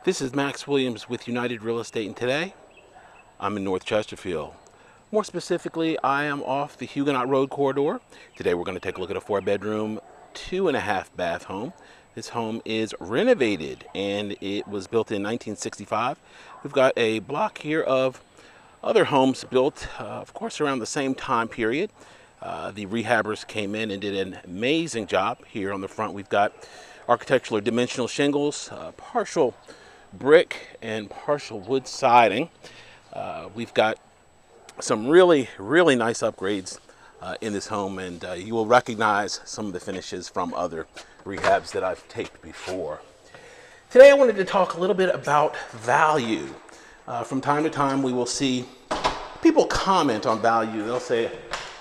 This is Max Williams with United Real Estate, and today I'm in North Chesterfield. More specifically, I am off the Huguenot Road corridor. Today we're going to take a look at a 4-bedroom, 2.5-bath home. This home is renovated and it was built in 1965. We've got a block here of other homes built, of course, around the same time period. The rehabbers came in and did an amazing job. Here on the front we've got architectural or dimensional shingles, partial brick and partial wood siding. We've got some really nice upgrades in this home, and you will recognize some of the finishes from other rehabs that I've taped before. Today I wanted to talk a little bit about value. From time to time we will see people comment on value. They'll say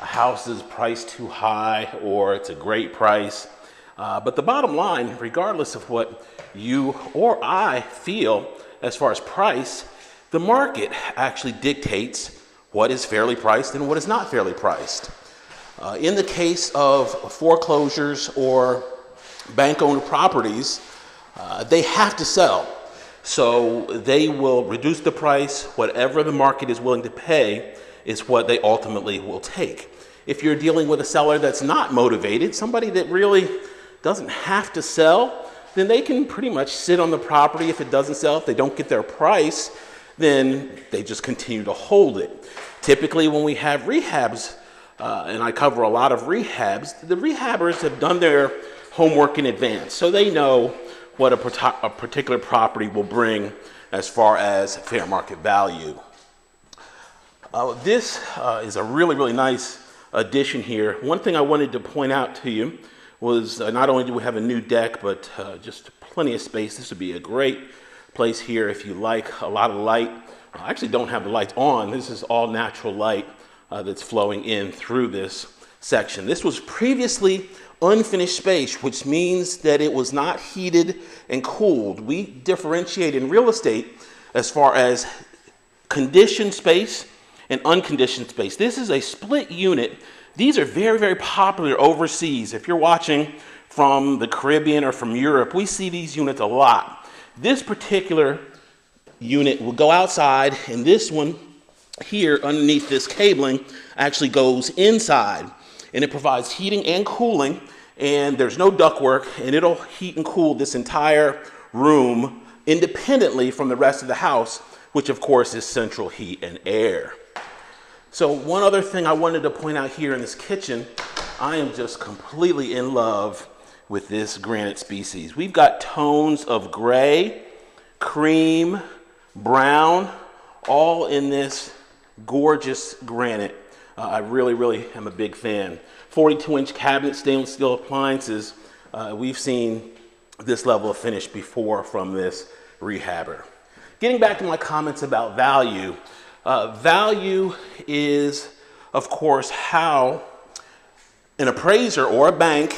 a house is priced too high or it's a great price. But the bottom line, regardless of what you or I feel as far as price, the market actually dictates what is fairly priced and what is not fairly priced. In the case of foreclosures or bank-owned properties, they have to sell. So they will reduce the price. Whatever the market is willing to pay is what they ultimately will take. If you're dealing with a seller that's not motivated, somebody that really doesn't have to sell, then they can pretty much sit on the property. If it doesn't sell, if they don't get their price, then they just continue to hold it. Typically when we have rehabs, and I cover a lot of rehabs, the rehabbers have done their homework in advance. So they know what a particular property will bring as far as fair market value. This is a really nice addition here. One thing I wanted to point out to you was not only do we have a new deck, but just plenty of space. This would be a great place here if you like a lot of light. I actually don't have the lights on. This is all natural light that's flowing in through this section. This was previously unfinished space, which means that it was not heated and cooled. We differentiate in real estate as far as conditioned space and unconditioned space. This is a split unit. These are very popular overseas. If you're watching from the Caribbean or from Europe, we see these units a lot. This particular unit will go outside, and this one here underneath this cabling actually goes inside, and it provides heating and cooling, and there's no ductwork, and it'll heat and cool this entire room independently from the rest of the house, which of course is central heat and air. So one other thing I wanted to point out here in this kitchen, I am just completely in love with this granite species. We've got tones of gray, cream, brown, all in this gorgeous granite. I really am a big fan. 42-inch cabinet stainless steel appliances. We've seen this level of finish before from this rehabber. Getting back to my comments about value, value is, of course, how an appraiser or a bank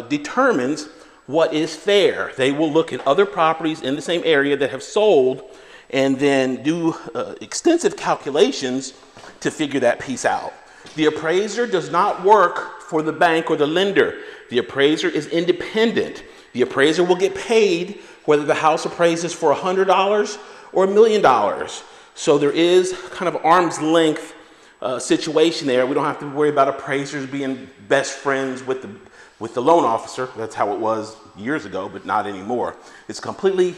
determines what is fair. They will look at other properties in the same area that have sold and then do extensive calculations to figure that piece out. The appraiser does not work for the bank or the lender. The appraiser is independent. The appraiser will get paid whether the house appraises for $100 or $1 million. So there is kind of arm's length situation there. We don't have to worry about appraisers being best friends with the loan officer. That's how it was years ago, but not anymore. It's a completely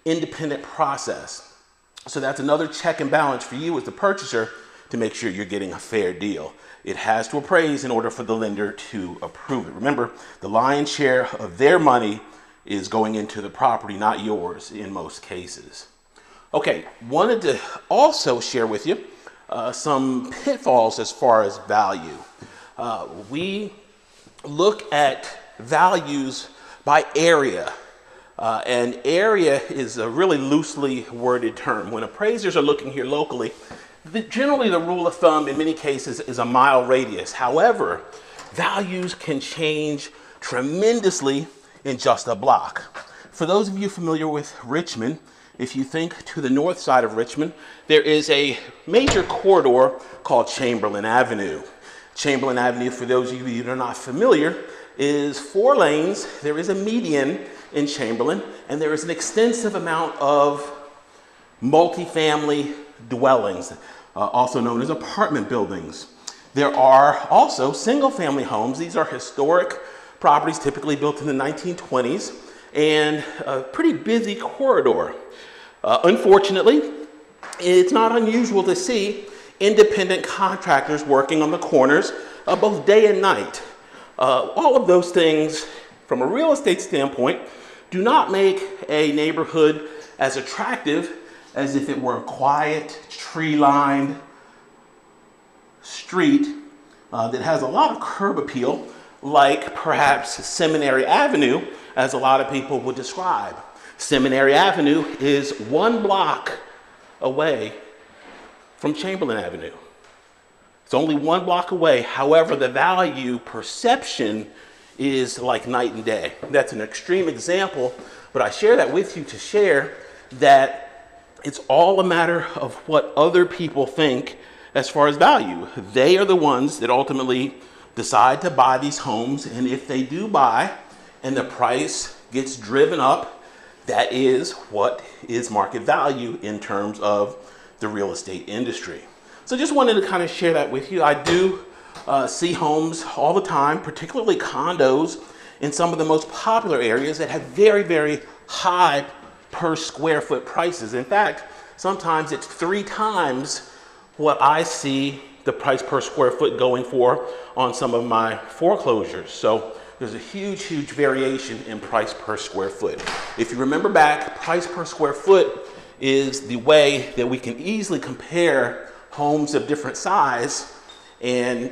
independent process. So that's another check and balance for you as the purchaser to make sure you're getting a fair deal. It has to appraise in order for the lender to approve it. Remember, the lion's share of their money is going into the property, not yours in most cases. Okay, wanted to also share with you some pitfalls as far as value. We look at values by area, and area is a really loosely worded term. When appraisers are looking here locally, generally the rule of thumb in many cases is a mile radius. However, values can change tremendously in just a block. For those of you familiar with Richmond, if you think to the north side of Richmond, there is a major corridor called Chamberlain Avenue. Chamberlain Avenue, for those of you that are not familiar, is 4 lanes. There is a median in Chamberlain, and there is an extensive amount of multifamily dwellings, also known as apartment buildings. There are also single-family homes. These are historic properties typically built in the 1920s and a pretty busy corridor. Unfortunately, it's not unusual to see independent contractors working on the corners both day and night. All of those things, from a real estate standpoint, do not make a neighborhood as attractive as if it were a quiet, tree-lined street that has a lot of curb appeal, like perhaps Seminary Avenue, as a lot of people would describe. Seminary Avenue is 1 block away from Chamberlain Avenue. It's only 1 block away. However, the value perception is like night and day. That's an extreme example, but I share that with you to share that it's all a matter of what other people think as far as value. They are the ones that ultimately decide to buy these homes, and if they do buy and the price gets driven up, that is what is market value in terms of the real estate industry. So just wanted to kind of share that with you. I do see homes all the time, particularly condos in some of the most popular areas that have very, very high per square foot prices. In fact, sometimes it's 3 times what I see the price per square foot going for on some of my foreclosures. So there's a huge, huge variation in price per square foot. If you remember back, price per square foot is the way that we can easily compare homes of different size and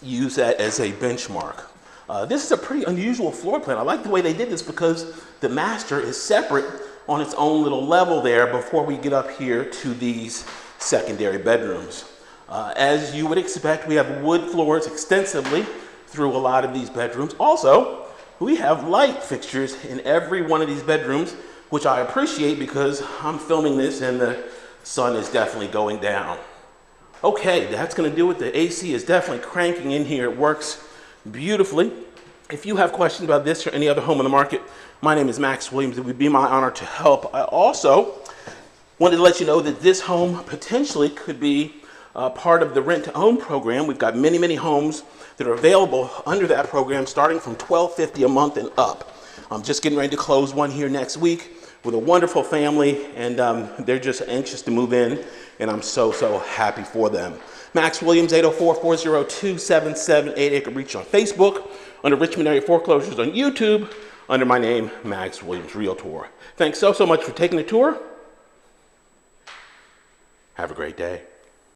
use that as a benchmark. This is a pretty unusual floor plan. I like the way they did this because the master is separate on its own little level there before we get up here to these secondary bedrooms. As you would expect, we have wood floors extensively through a lot of these bedrooms. Also, we have light fixtures in every one of these bedrooms, which I appreciate because I'm filming this and the sun is definitely going down. Okay, that's gonna do it. The AC is definitely cranking in here. It works beautifully. If you have questions about this or any other home on the market, my name is Max Williams. It would be my honor to help. I also wanted to let you know that this home potentially could be part of the rent-to-own program. We've got many, many homes that are available under that program starting from $12.50 a month and up. I'm just getting ready to close one here next week with a wonderful family, and they're just anxious to move in, and I'm so, so happy for them. Max Williams, 804-402-7788. You can reach on Facebook, under Richmond Area Foreclosures on YouTube, under my name, Max Williams Realtor. Thanks so, so much for taking the tour. Have a great day.